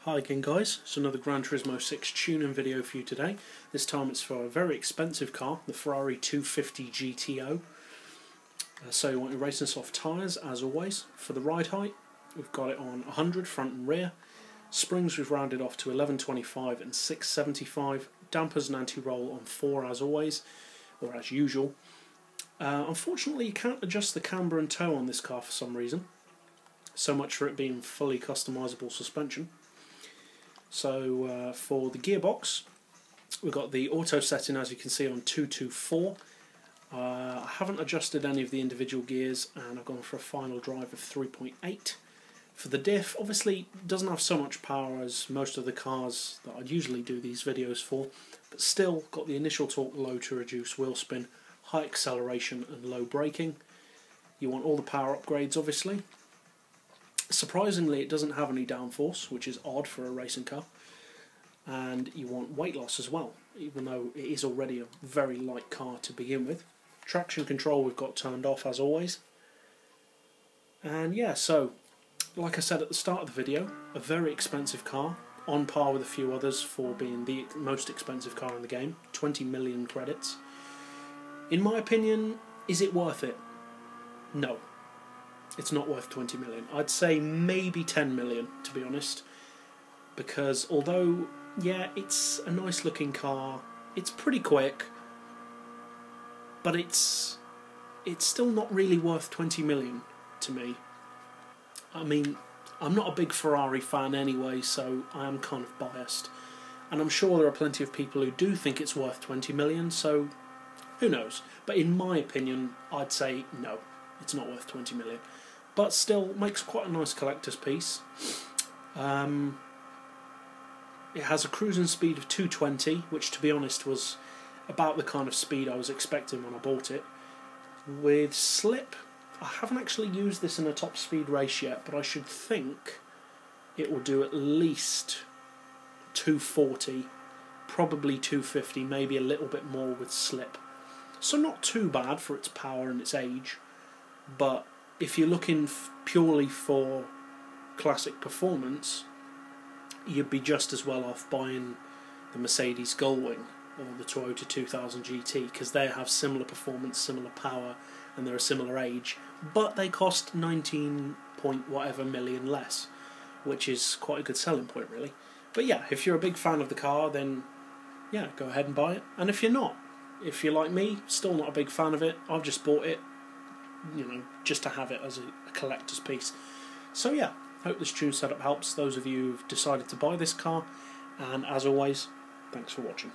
Hi again guys, it's another GranTurismo 6 tuning video for you today. This time it's for a very expensive car, the Ferrari 250 GTO. So you want your racing soft tyres as always. For the ride height, we've got it on 100 front and rear. Springs we've rounded off to 1125 and 675. Dampers and anti-roll on 4 as always, or as usual. Unfortunately you can't adjust the camber and toe on this car for some reason. So much for it being fully customisable suspension. So for the gearbox, we've got the auto setting as you can see on 224. I haven't adjusted any of the individual gears and I've gone for a final drive of 3.8. For the diff, obviously it doesn't have so much power as most of the cars that I'd usually do these videos for, but still got the initial torque low to reduce wheel spin, high acceleration and low braking. You want all the power upgrades obviously. Surprisingly, it doesn't have any downforce, which is odd for a racing car, and you want weight loss as well, even though it is already a very light car to begin with. Traction control we've got turned off as always. And yeah, so like I said at the start of the video, a very expensive car, on par with a few others for being the most expensive car in the game, 20 million credits. In my opinion, is it worth it? No. It's not worth 20 million. I'd say maybe 10 million, to be honest. Because although, yeah, it's a nice looking car, it's pretty quick, but it's still not really worth 20 million to me. I mean, I'm not a big Ferrari fan anyway, so I am kind of biased. And I'm sure there are plenty of people who do think it's worth 20 million, so who knows. But in my opinion, I'd say no, it's not worth 20 million. But still makes quite a nice collector's piece. It has a cruising speed of 220, which to be honest was about the kind of speed I was expecting when I bought it. With slip, I haven't actually used this in a top speed race yet, but I should think it will do at least 240, probably 250, maybe a little bit more with slip. So not too bad for its power and its age, but if you're looking purely for classic performance, you'd be just as well off buying the Mercedes Gullwing or the Toyota 2000 GT, because they have similar performance, similar power, and they're a similar age, but they cost 19 point whatever million less, which is quite a good selling point really. But yeah, if you're a big fan of the car, then yeah, go ahead and buy it. And if you're not, if you're like me, still not a big fan of it, I've just bought it, you know, just to have it as a collector's piece. So yeah, hope this tune setup helps those of you who've decided to buy this car, and as always, thanks for watching.